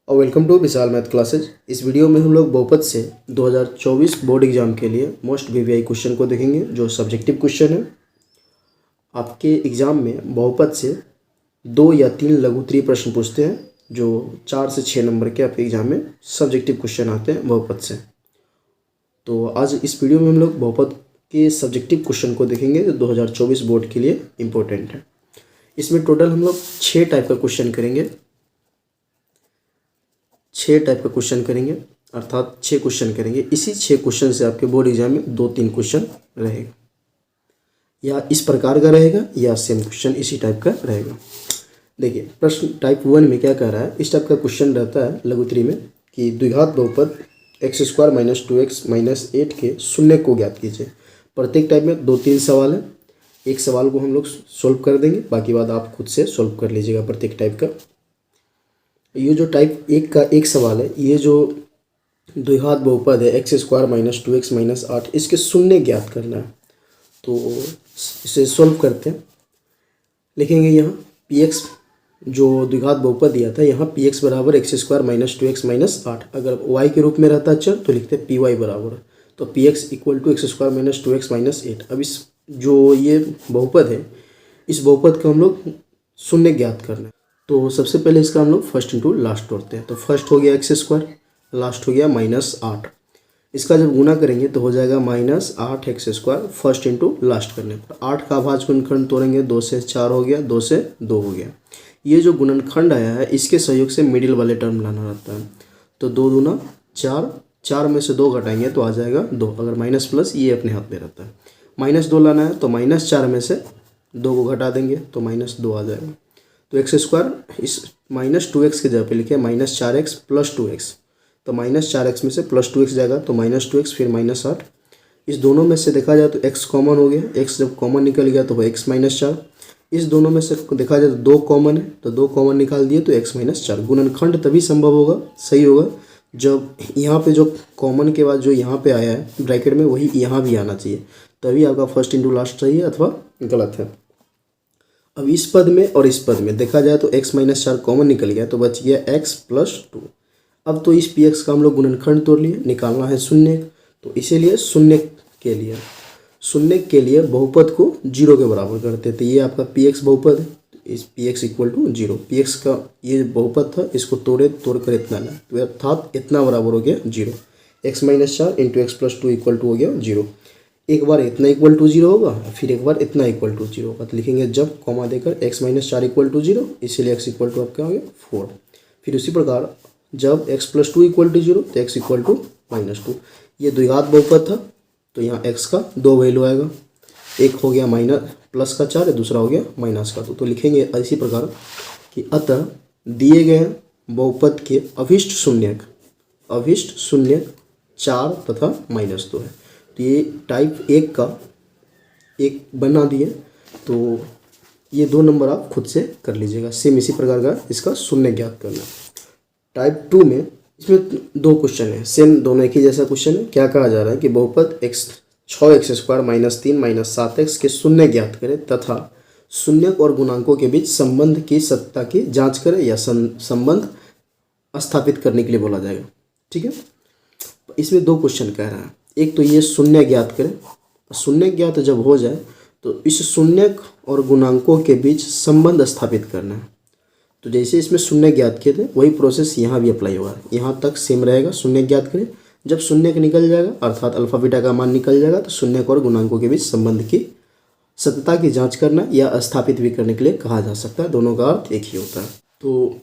और welcome to Vishal math classes. इस video में हम लोग बहुपद से 2024 बोर्ड एग्जाम के लिए मोस्ट वीवीआई क्वेश्चन को देखेंगे, जो सब्जेक्टिव क्वेश्चन है। आपके एग्ज़ाम में बहुपद से 2 या 3 लघु उत्तरीय प्रश्न पूछते हैं, जो 4 से 6 नंबर के आपके एग्जाम में सब्जेक्टिव क्वेश्चन आते हैं बहुपद से। तो आज इस वीडियो में हम लोग बहुपद के सब्जेक्टिव क्वेश्चन को देखेंगे, जो 2024 बोर्ड के लिए इम्पोर्टेंट है। इसमें टोटल हम लोग 6 टाइप का क्वेश्चन करेंगे, 6 टाइप का क्वेश्चन करेंगे, अर्थात 6 क्वेश्चन करेंगे। इसी 6 क्वेश्चन से आपके बोर्ड एग्जाम में 2-3 क्वेश्चन रहेगा, या इस प्रकार का रहेगा या सेम क्वेश्चन इसी टाइप का रहेगा। देखिए, प्रश्न टाइप 1 में क्या कह रहा है। इस टाइप का क्वेश्चन रहता है लघु उत्तरीय में कि द्विघात बहुपद x² - 2x - 8 के शून्य को ज्ञात कीजिए। प्रत्येक टाइप में 2-3 सवाल है। एक सवाल को हम लोग सोल्व कर देंगे, बाकी बात आप खुद से सोल्व कर लीजिएगा प्रत्येक टाइप का। ये जो टाइप 1 का एक सवाल है, ये जो द्विघात बहुपद है x² - 2x - 8, इसके शून्य ज्ञात करना है। तो इसे सोल्व करते हैं। लिखेंगे यहाँ px, जो द्विघात बहुपद दिया था, यहाँ px बराबर x² - 2x - 8। अगर y के रूप में रहता अचर तो लिखते py बराबर, तो px = x² - 2x - 8। अब इस जो ये बहुपद है, इस बहुपद का हम लोग शून्य ज्ञात करना है। तो सबसे पहले इसका हम लोग फर्स्ट इंटू लास्ट तोड़ते हैं। तो फर्स्ट हो गया x², लास्ट हो गया -8। इसका जब गुना करेंगे तो हो जाएगा -8x²। फर्स्ट इंटू लास्ट करने पर 8 का अभाज्य गुणनखंड तोड़ेंगे, 2 से 4 हो गया, 2 से 2 हो गया। ये जो गुणनखंड आया है, इसके सहयोग से मिडिल वाले टर्म लाना रहता है। तो 2 दूना 4, 4 में से 2 घटाएंगे तो आ जाएगा 2। अगर माइनस प्लस ये अपने हाथ में रहता है। -2 लाना है तो -4 में से 2 को घटा देंगे तो -2 आ जाएगा। तो x² इस -2x के जगह पे लिखे -4x + 2x। तो -4x में से +2x जाएगा तो -2x, फिर -8। इस दोनों में से देखा जाए तो x कॉमन हो गया। x जब कॉमन निकल गया तो वो x - 4। इस दोनों में से देखा जाए तो 2 कॉमन है, तो 2 कॉमन निकाल दिए तो x - 4। गुणनखंड तभी संभव होगा, सही होगा, जब यहाँ पे जो कॉमन के बाद जो यहाँ पे आया है ब्रैकेट में, वही यहाँ भी आना चाहिए, तभी आपका फर्स्ट इंटू लास्ट सही है अथवा गलत है। अब इस पद में और इस पद में देखा जाए तो x - 4 कॉमन निकल गया, तो बच गया x + 2। अब तो इस px का हम लोग गुणनखंड तोड़ लिए, निकालना है शून्य। तो इसीलिए शून्य के लिए बहुपद को 0 के बराबर करते हैं। तो ये आपका px बहुपद है, इस px = 0। px का ये बहुपद था, इसको तोड़कर इतना लाए, तो अर्थात इतना बराबर हो गया 0। x - 4 × x + 2 = हो गया 0। एक बार इतना = 0 होगा, फिर एक बार इतना = 0 होगा। तो लिखेंगे जब कॉमा देकर x - 4 = 0, इसीलिए x = आपका हो गया 4। फिर उसी प्रकार जब x + 2 = 0 तो x = -2। ये द्विघात बहुपद था, तो यहाँ x का 2 वैल्यू आएगा। एक हो गया प्लस का 4, दूसरा हो गया माइनस का 2। तो लिखेंगे इसी प्रकार कि अतः दिए गए बहुपद के अभिष्ट शून्यक 4 तथा -2 है। तो ये टाइप 1 का एक बना दिए, तो ये 2 नंबर आप खुद से कर लीजिएगा। सेम इसी प्रकार का इसका शून्य ज्ञात करना। टाइप 2 में इसमें 2 क्वेश्चन है, सेम दोनों एक ही जैसा क्वेश्चन है। क्या कहा जा रहा है कि बहुपद 6x² - 3 - 7x के शून्य ज्ञात करें तथा शून्यक और गुणांकों के बीच संबंध की सत्यता की जांच करें, या संबंध स्थापित करने के लिए बोला जाएगा। ठीक है, इसमें 2 क्वेश्चन कह रहा है। एक तो ये शून्य ज्ञात करें, शून्य ज्ञात जब हो जाए तो इस शून्यक और गुणांकों के बीच संबंध स्थापित करना है। तो जैसे इसमें शून्य ज्ञात किए थे, वही प्रोसेस यहाँ भी अप्लाई होगा। यहाँ तक सेम रहेगा, शून्य ज्ञात करें। जब शून्यक निकल जाएगा, अर्थात अल्फा बीटा का मान निकल जाएगा, तो शून्यक और गुणांकों के बीच संबंध की सत्यता की जांच करना या स्थापित भी करने के लिए कहा जा सकता है। दोनों का अर्थ एक ही होता है। तो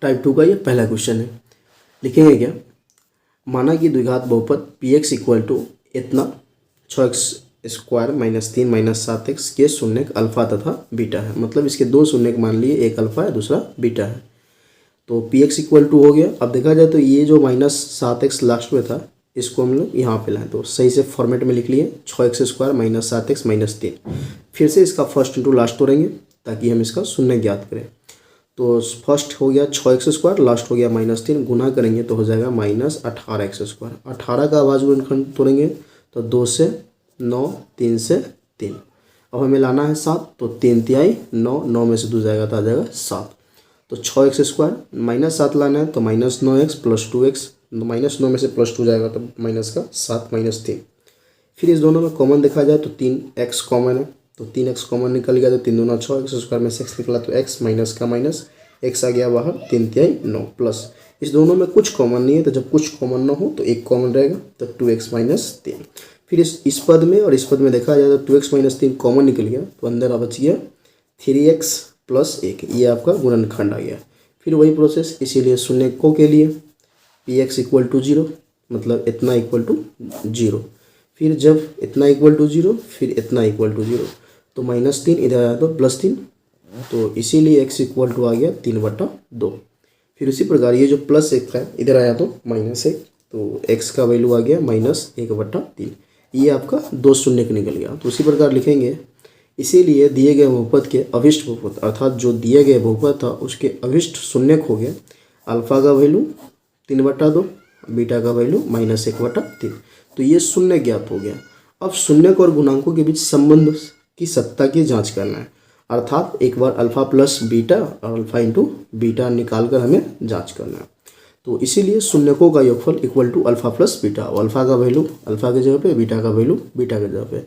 टाइप 2 का ये पहला क्वेश्चन है। लिखेंगे क्या, माना कि द्विघात बहुपद px = इतना 6x² - 3 - 7x के शून्यक अल्फा तथा बीटा है। मतलब इसके 2 शून्यक मान लिए, एक अल्फा है दूसरा बीटा है। तो px = हो गया। अब देखा जाए तो ये जो -7x लास्ट में था, इसको हम लोग यहाँ पे लाएँ, तो सही से फॉर्मेट में लिख लिए 6x² - 7x - 3। फिर से इसका फर्स्ट इंटू लास्ट तोड़ेंगे ताकि हम इसका शून्य ज्ञात करें। तो फर्स्ट हो गया 6x², लास्ट हो गया -3, गुना करेंगे तो हो जाएगा -18x²। 18 का अभाज्य गुणनखंड तोड़ेंगे तो 2 से 9, 3 से 3। अब हमें लाना है 7, तो 3 तिहाई 9, 9 में से 2 जाएगा तो आ जाएगा 7। तो तो 6x² -7 लाना है तो -9x + 2x, -9 में से +2 जाएगा तो माइनस का 7 - 3। फिर इस दोनों में कॉमन देखा जाए तो 3x कॉमन है, तो 3x कॉमन निकल गया तो 3 दूना 6, x² में से x निकला तो x माइनस का माइनस, x आ गया बाहर, 3 तिहाई 9 प्लस इस दोनों में कुछ कॉमन नहीं है तो जब कुछ कॉमन ना हो तो एक कॉमन रहेगा तो 2x - 3। फिर इस पद में और इस पद में देखा जाए तो 2x - 3 कॉमन निकल गया तो अंदर बच गया 3x + 1, ये आपका गुणनखंड आ गया। फिर वही प्रोसेस, इसीलिए शून्यकों के लिए px = 0, मतलब इतना = 0। फिर जब इतना = 0 फिर इतना = 0 तो -3 इधर आया तो +3, तो इसीलिए x = आ गया 3/2। फिर उसी प्रकार ये जो +1 है इधर आया तो -1, तो x का वैल्यू आ गया -1/3। ये आपका 2 शून्य का निकल गया। तो उसी प्रकार लिखेंगे, इसीलिए दिए गए बहुपद के अभिष्ट बहुपद अर्थात जो दिए गए बहुपद था उसके अभिष्ट शून्यक हो गया अल्फा का वैल्यू 3/2, बीटा का वैल्यू -1/3। तो ये शून्य ज्ञात हो गया। अब शून्यक और गुणांकों के बीच संबंध की सत्ता की जांच करना है, अर्थात एक बार अल्फा प्लस बीटा और अल्फा इंटू बीटा निकाल कर हमें जांच करना है। तो इसीलिए शून्यकों का योगफल = अल्फा प्लस बीटा, और अल्फा का वैल्यू अल्फा की जगह पे, बीटा का वैल्यू बीटा की जगह पे।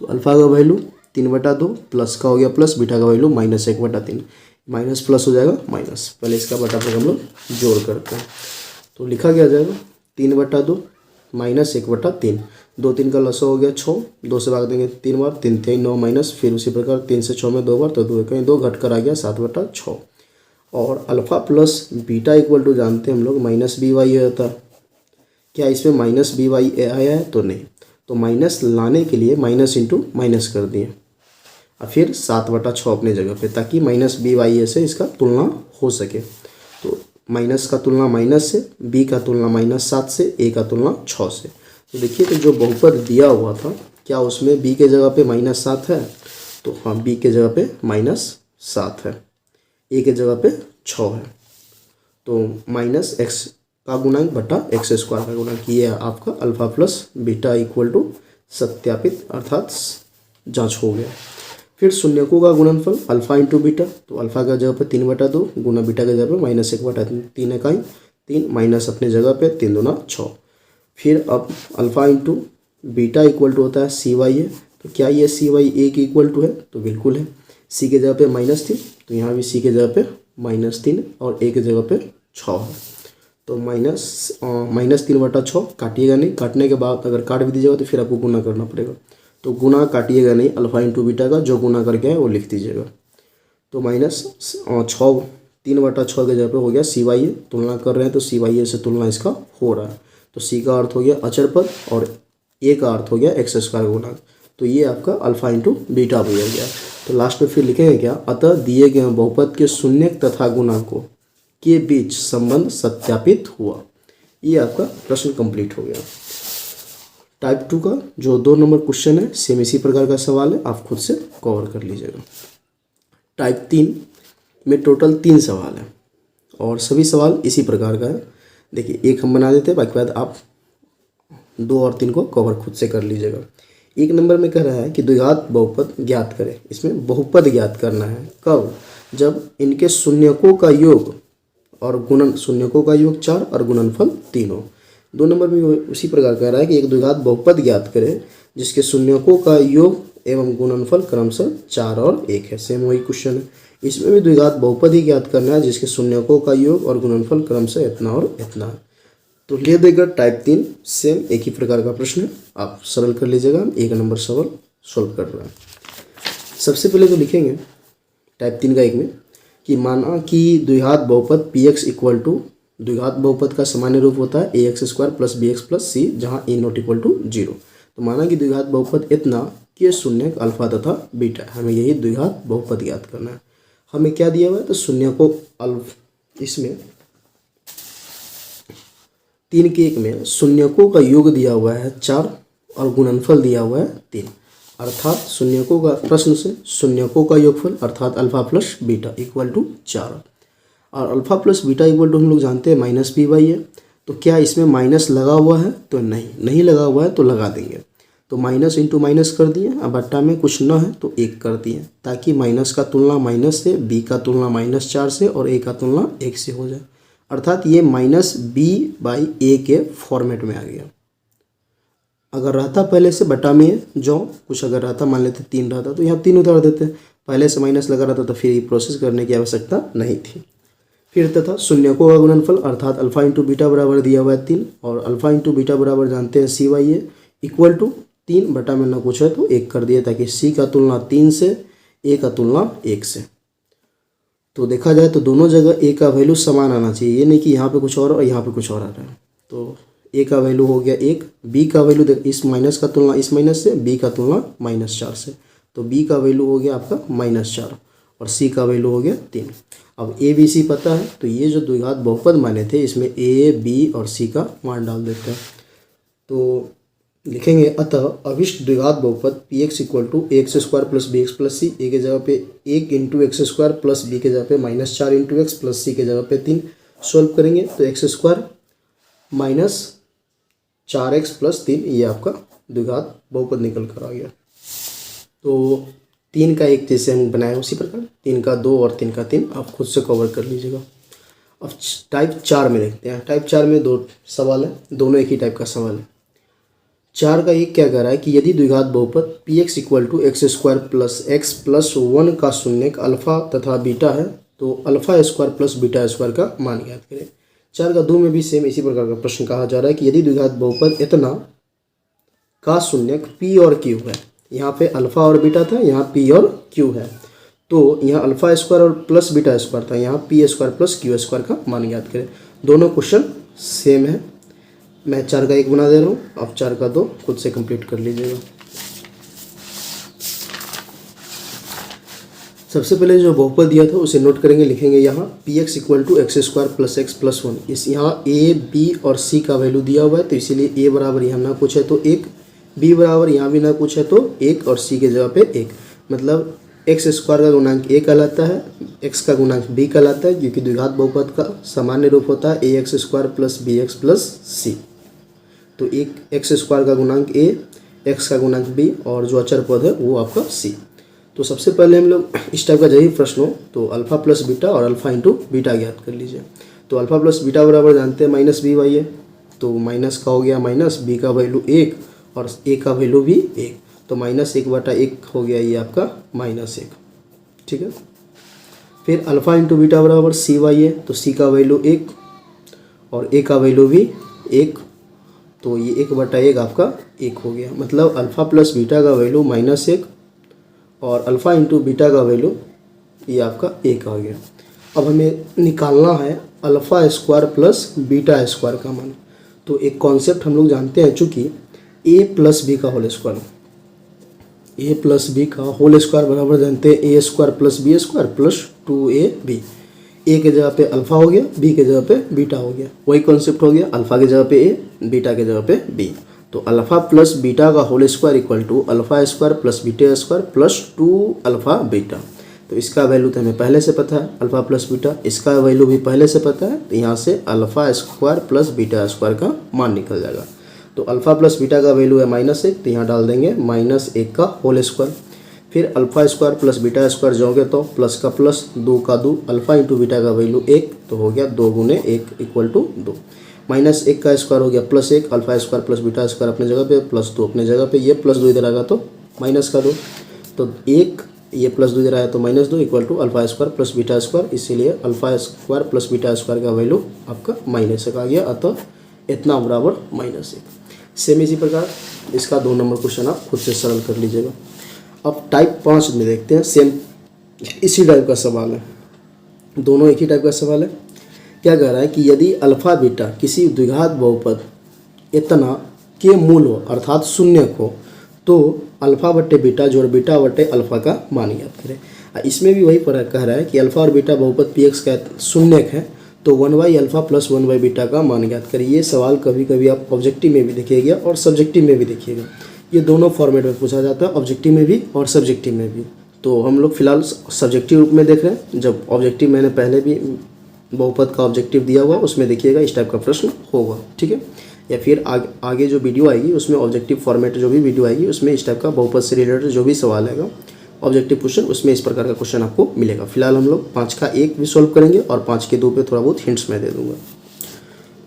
तो अल्फा का वैल्यू 3/2 प्लस का हो गया प्लस, बीटा का वैल्यू -1/3, माइनस प्लस हो जाएगा माइनस। पहले इसका बटा पर हम लोग जोड़ करते हैं तो लिखा गया जाएगा 3/2 -1/3, 2 3 का लसा हो गया 6, 2 से भाग देंगे 3 बार, 3 3 9 माइनस, फिर उसी प्रकार 3 से 6 में 2 बार, तो 2 कहीं 2 घट कर आ गया 7/6। और अल्फा प्लस बीटा = जानते हैं हम लोग -by होता है। क्या इसमें -by आया है? तो नहीं, तो माइनस लाने के लिए माइनस इंटू माइनस कर दिए और फिर 7/6 अपने जगह पे, ताकि -by से इसका तुलना हो सके। तो माइनस का तुलना माइनस से, b का तुलना -7 से, a का तुलना 6 से। तो देखिए तो जो बहुपद दिया हुआ था क्या उसमें b के जगह पे -7 है? तो हाँ, b के जगह पे -7 है, a के जगह पे 6 है। तो -x का गुणांक बटा x² का गुणांक, ये आपका अल्फा प्लस बीटा = सत्यापित अर्थात जांच हो गया। फिर शून्यकों का गुणनफल अल्फा इंटू बीटा, तो अल्फा का जगह पे 3/2 गुना बीटा के जगह पे -1/3, 3 इकाई 3 माइनस अपने जगह पे 3 दूना 6। फिर अब अल्फा इंटू बीटा = होता है CY है, तो क्या ये CY a के = है? तो बिल्कुल है। c के जगह पे -3, तो यहाँ भी c के जगह पे -3 और a के जगह पे 6 है। तो -3/6 काटिएगा नहीं, काटने के बाद अगर काट भी दीजिएगा तो फिर आपको गुना करना पड़ेगा, तो गुना काटिएगा नहीं, अल्फा इंटू बीटा का जो गुना करके है वो लिख दीजिएगा। तो -6 3/6 के जगह पे हो गया CY है, तुलना कर रहे हैं तो CY से तुलना इसका हो रहा है, तो c का अर्थ हो गया अचर पद और a का अर्थ हो गया x² गुणांक। तो ये आपका अल्फा इंटू बीटा भी हो गया। तो लास्ट में फिर लिखेंगे क्या, अतः दिए गए बहुपद के शून्यक तथा गुणांकों के बीच संबंध सत्यापित हुआ। ये आपका प्रश्न कंप्लीट हो गया। टाइप 2 का जो 2 नंबर क्वेश्चन है सेम इसी प्रकार का सवाल है, आप खुद से कवर कर लीजिएगा। टाइप 3 में टोटल 3 सवाल है और सभी सवाल इसी प्रकार का है। देखिए एक हम बना देते हैं, बाकी बाद आप 2 और 3 को कवर खुद से कर लीजिएगा। 1 नंबर में कह रहा है कि द्विघात बहुपद ज्ञात करें। इसमें बहुपद ज्ञात करना है कब? जब इनके शून्यकों का योग और शून्यकों का योग 4 और गुणनफल 3 हो। 2 नंबर में उसी प्रकार कह रहा है कि एक द्विघात बहुपद ज्ञात करें जिसके शून्यकों का योग एवं गुणनफल क्रमशः 4 और 1 है। सेम वही क्वेश्चन है, इसमें भी द्विघात बहुपद ही ज्ञात करना है जिसके शून्यकों का योग और गुणनफल क्रमशः इतना और इतना है। तो ले देगा टाइप 3 सेम एक ही प्रकार का प्रश्न, आप सरल कर लीजिएगा। 1 नंबर सवाल सॉल्व कर रहा है। सबसे पहले तो लिखेंगे टाइप 3 का 1 में कि माना कि द्विघात बहुपद px = द्विघात बहुपद का सामान्य रूप होता है ax² + bx + c, जहाँ a ≠ 0। तो माना कि द्विघात बहुपद इतना कि शून्यक अल्फा तथा बीटा, हमें यही द्विघात बहुपद ज्ञात करना है। हमें क्या दिया हुआ है? तो शून्यकों इसमें 3 के 1 में शून्यकों का योग दिया हुआ है 4 और गुणनफल दिया हुआ है 3, अर्थात शून्यकों का प्रश्न से शून्यकों का योगफल अर्थात अल्फा प्लस बीटा = 4 और अल्फा प्लस बीटा = हम लोग जानते हैं -by है। तो क्या इसमें माइनस लगा हुआ है? तो नहीं लगा हुआ है, तो लगा देंगे। तो माइनस इंटू माइनस कर दिए, अब बट्टा में कुछ न है तो 1 कर दिए, ताकि माइनस का तुलना माइनस से, बी का तुलना -4 से और ए का तुलना 1 से हो जाए। अर्थात ये -b/a के फॉर्मेट में आ गया। अगर रहता पहले से बटा में जो कुछ अगर रहता, मान लेते 3 रहता तो यहाँ 3 उतार देते, पहले से माइनस लगा रहता तो फिर ये प्रोसेस करने की आवश्यकता नहीं थी। फिर तथा शून्यकों का गुणनफल अर्थात अल्फा इंटू बीटा बराबर दिया हुआ है 3 और अल्फा इंटू बीटा बराबर जानते हैं CYA इक्वल टू 3 बटा में ना कुछ है तो 1 कर दिया, ताकि C का तुलना 3 से, A का तुलना 1 से। तो देखा जाए तो दोनों जगह A का वैल्यू समान आना चाहिए, ये नहीं कि यहाँ पे कुछ और यहाँ पे कुछ और आ रहा है। तो A का वैल्यू हो गया 1, B का वैल्यू देख, इस माइनस का तुलना इस माइनस से, B का तुलना -4 से, तो B का वैल्यू हो गया आपका -4 और C का वैल्यू हो गया 3। अब A B C पता है तो ये जो द्विघात बहुपद माने थे इसमें A B और C का मान डाल देते हैं। तो लिखेंगे अतः अभिष्ट द्विघात बहुपद Px = ax² + bx + c, a के जगह पे 1 × x² प्लस b के जगह पे -4 × x प्लस c के जगह पे 3 सॉल्व करेंगे तो x² - 4x + 3 ये आपका द्विघात बहुपद निकल कर आ गया। तो 3 का 1 जैसे हम बनाए उसी प्रकार 3 का 2 और 3 का 3 आप खुद से कवर कर लीजिएगा। अब टाइप 4 में देखते हैं। टाइप 4 में 2 सवाल है, दोनों एक ही टाइप का सवाल है। 4 का एक क्या कह रहा है कि यदि द्विघात बहुपद Px = x² + x + 1 का शून्यक अल्फा तथा बीटा है तो α² + β² का मान ज्ञात करें। 4 का 2 में भी सेम इसी प्रकार का प्रश्न कहा जा रहा है कि यदि द्विघात बहुपद इतना का शून्यक P और Q है, यहाँ पे अल्फा और बीटा था, यहाँ P और Q है, तो यहाँ α² और प्लस β² था, यहाँ P² + Q² का मान ज्ञात करें। दोनों क्वेश्चन सेम है। मैं 4 का 1 बना दे रहा हूँ, आप 4 का 2 खुद से कंप्लीट कर लीजिएगा। सबसे पहले जो बहुपद दिया था उसे नोट करेंगे, लिखेंगे यहाँ Px = x² + x + 1। इस यहाँ A B और C का वैल्यू दिया हुआ है तो इसीलिए A बराबर यहाँ ना कुछ है तो 1, B बराबर यहाँ भी ना कुछ है तो 1 और C के जगह पे 1, मतलब x² का गुणांक A कहलाता है, x का गुणांक B कहलाता है, क्योंकि द्विघात बहुपद का सामान्य रूप होता है ax² + bx + c। तो एक x² का गुणांक A, x का गुणांक B और जो अचर पद है वो आपका C। तो सबसे पहले हम लोग इस टाइप का जब प्रश्न हो तो अल्फा प्लस बीटा और अल्फा इंटू बीटा ज्ञात कर लीजिए। तो अल्फा प्लस बीटा बराबर जानते हैं -b/a, तो माइनस का हो गया माइनस, b का वैल्यू 1 और a का वैल्यू भी 1, तो -1/1 हो गया ये आपका -1, ठीक है। फिर अल्फा इंटू बीटा बराबर c/a, तो c का वैल्यू 1 और a का वैल्यू भी 1, तो ये 1/1 आपका 1 हो गया, मतलब अल्फा प्लस बीटा का वैल्यू -1 और अल्फ़ा इंटू बीटा का वैल्यू ये आपका 1 आ गया। अब हमें निकालना है α² प्लस β² का मान। तो एक कॉन्सेप्ट हम लोग जानते हैं, चूँकि a प्लस b का whole square, a plus b का होल स्क्वायर बराबर जानते हैं a² plus b² plus 2ab। a के जगह पे अल्फ़ा हो गया, b के जगह पे बीटा हो गया, वही कॉन्सेप्ट हो गया, अल्फ़ा के जगह पे a, बीटा के जगह पे b। तो अल्फ़ा प्लस बीटा का whole square equal to α² plus β² plus 2α beta. तो इसका वैल्यू तो हमें पहले से पता है अल्फ़ा प्लस बीटा, इसका वैल्यू भी पहले से पता है, तो यहाँ से α² प्लस β² का मान निकल जाएगा। तो अल्फ़ा प्लस बीटा का वैल्यू है -1, तो यहाँ डाल देंगे -1 का होल स्क्वायर। फिर α² प्लस β² जाओगे तो प्लस का प्लस, 2 का 2, अल्फ़ा इंटू बीटा का वैल्यू 1, तो हो गया 2 × 1 इक्वल टू 2। -1 का स्क्वायर हो गया +1, α² प्लस β² अपने जगह पे, +2 अपने जगह पे, ये +2 इधर आएगा तो माइनस का 2, तो 1, ये +2 इधर आया तो -2 इक्वल टू α² प्लस β², इसीलिए α² प्लस β² का वैल्यू आपका -1 आ गया, अतः इतना बराबर -1। सेम इसी प्रकार इसका 2 नंबर क्वेश्चन आप खुद से सरल कर लीजिएगा। अब टाइप 5 में देखते हैं, सेम इसी टाइप का सवाल है, दोनों एक ही टाइप का सवाल है। क्या कह रहा है कि यदि अल्फ़ा बीटा किसी द्विघात बहुपद इतना के मूल हो अर्थात शून्यक हो तो अल्फ़ा बट्टे बीटा जोड़ बीटा बट्टे अल्फ़ा का मान ज्ञात करें। इसमें भी वही फर्क कह रहा है कि अल्फ़ा और बीटा बहुपद Px का शून्यक है तो 1/α प्लस 1/बीटा का मान ज्ञात करें। ये सवाल कभी कभी आप ऑब्जेक्टिव में भी देखिएगा और सब्जेक्टिव में भी देखिएगा, ये दोनों फॉर्मेट में पूछा जाता है, ऑब्जेक्टिव में भी और सब्जेक्टिव में भी। तो हम लोग फिलहाल सब्जेक्टिव रूप में देख रहे हैं, जब ऑब्जेक्टिव मैंने पहले भी बहुपद का ऑब्जेक्टिव दिया हुआ उसमें देखिएगा इस टाइप का प्रश्न होगा, ठीक है। या फिर आगे जो वीडियो आएगी उसमें ऑब्जेक्टिव फॉर्मेट जो भी वीडियो आएगी उसमें इस टाइप का बहुपद से रिलेटेड जो भी सवाल आएगा ऑब्जेक्टिव क्वेश्चन उसमें इस प्रकार का क्वेश्चन आपको मिलेगा। फिलहाल हम लोग 5 का 1 भी सॉल्व करेंगे और 5 के 2 पे थोड़ा बहुत हिंट्स मैं दे दूंगा।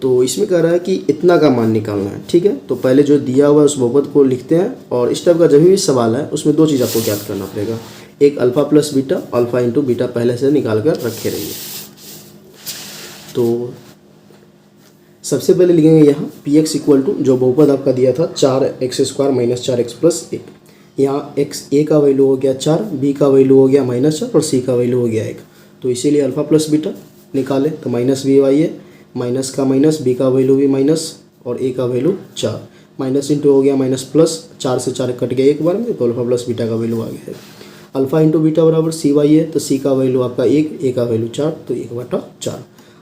तो इसमें कह रहा है कि इतना का मान निकालना है, ठीक है। तो पहले जो दिया हुआ है उस बहुपद को लिखते हैं और इस टाइप का जब भी सवाल है उसमें 2 चीज़ आपको ज्ञात करना पड़ेगा। एक alpha plus beta, alpha into beta पहले से निकाल कर रखे रहिए। तो सबसे पहले लिखेंगे यहाँ पी एक्स इक्वल टू जो बहुपद आपका दिया था 4x² माइनस 4x प्लस 1। यहाँ x a का वैल्यू हो गया 4, b का वैल्यू हो गया -4 और c का वैल्यू हो गया 1। तो इसीलिए अल्फा प्लस बीटा निकाले तो माइनस बी वाई है, माइनस का माइनस, b का वैल्यू भी माइनस और a का वैल्यू 4। माइनस इंटू हो गया माइनस प्लस, 4 से 4 कट गया एक बार में, तो अल्फा प्लस बीटा का वैल्यू आ गया है। अल्फा इंटू बीटा बराबर सी वाई है, तो c का वैल्यू आपका 1, a का वैल्यू 4, तो 1/4।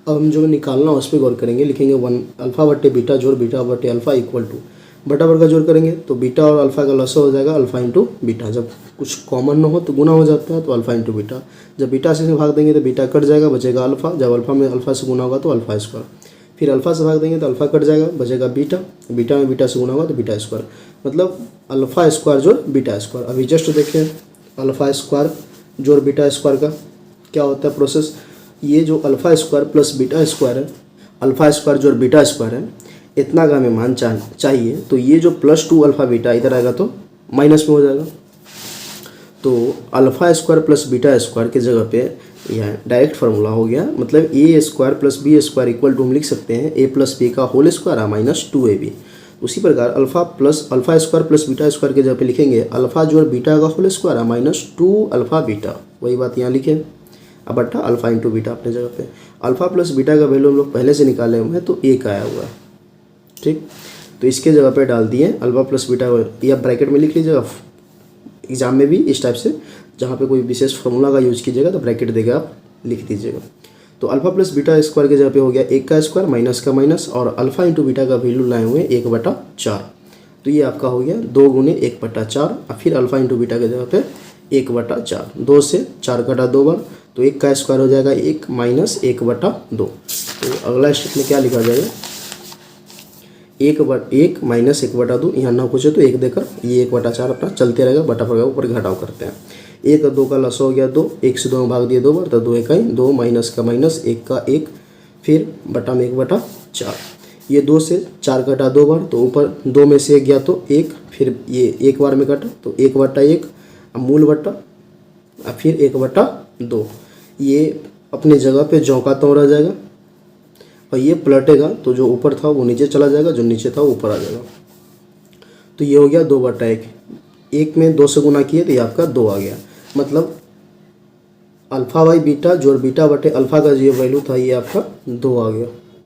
अब हम जो निकालना उस पर गौर करेंगे। लिखेंगे 1 अल्फा बटे बीटा जोड़ बीटा बटे अल्फा इक्वल टू बटा का जोड़ करेंगे तो बीटा और अल्फा का लसा हो जाएगा अल्फा इंटू बीटा। जब कुछ कॉमन ना हो तो गुना हो जाता है, तो अल्फा इंटू बीटा। जब बीटा से भाग देंगे तो बीटा कट जाएगा, बचेगा अल्फा। जब अल्फा में अल्फा से गुना होगा तो अल्फा स्क्वायर। फिर अल्फा से भाग देंगे तो अल्फा कट जाएगा, बचेगा बीटा। बीटा में बीटा से गुना होगा तो बीटा स्क्वायर, मतलब अल्फा स्क्वायर जोड़ बीटा स्क्वायर। अभी जस्ट देखें अल्फा स्क्वायर जोड़ बीटा स्क्वायर का क्या होता है प्रोसेस। ये जो alpha square plus beta square है, अल्फा स्क्वायर जोड़ बीटा स्क्वायर है, इतना का हमें मान चाहिए। तो ये जो +2 अल्फा बीटा इधर आएगा तो माइनस में हो जाएगा। तो alpha square plus beta square की जगह पे यह डायरेक्ट फार्मूला हो गया, मतलब a square plus B square equal to हम लिख सकते हैं a प्लस बी का होल स्क्वायर माइनस 2ab। उसी प्रकार alpha square plus beta square की जगह पे लिखेंगे अल्फा जोड़ बीटा का whole square minus 2 alpha beta. वही बात यहाँ लिखे अब बट्टा अल्फा इंटू बीटा अपने जगह पे। अल्फा प्लस बीटा का वैल्यू हम लोग पहले से निकाले हुए हैं तो 1 आया हुआ है, ठीक। तो इसके जगह पे डाल दिए अल्फा प्लस बीटा, या ब्रैकेट में लिख लीजिएगा। एग्जाम में भी इस टाइप से जहाँ पे कोई विशेष फार्मूला का यूज कीजिएगा तो ब्रैकेट देगा, आप लिख दीजिएगा। तो अल्फा प्लस बीटा स्क्वायर की जगह पे हो गया 1 का स्क्वायर माइनस का माइनस, और अल्फा इंटू बीटा का वैल्यू लाए हुए 1/4। तो ये आपका हो गया 2 गुने 1/4, और फिर अल्फा इंटू बीटा की जगह पे 1/4। 2 से 4 कटा 2 बार, तो 1 का स्क्वायर हो जाएगा 1 माइनस 1/2। तो अगला स्टेप में क्या लिखा जाएगा 1 माइनस 1/2। यहाँ ना पूछे तो 1 देकर ये 1/4 अपना चलते रहेगा, बटा पर ऊपर घटाव करते हैं। 1 और 2 का लस हो गया 2, 1 से 2 में भाग दिए 2 बार, तो 2 1 2 माइनस का माइनस 1 का 1, फिर बटा में 1/4। ये 2 से 4 कटा 2 बार, तो ऊपर 2 में से 1 गया तो 1, फिर ये 1 बार में कटा तो 1/1, अब मूल बट्टा, अब फिर 1/2। ये अपने जगह पे जौं का त्यों रह जाएगा, और ये पलटेगा तो जो ऊपर था वो नीचे चला जाएगा, जो नीचे था वो ऊपर आ जाएगा। तो ये हो गया 2/1। 1 में 2 से गुना किए तो ये आपका 2 आ गया, मतलब अल्फा बाई बीटा जोड़ बीटा बटे अल्फा का जो वैल्यू था ये आपका 2 आ गया।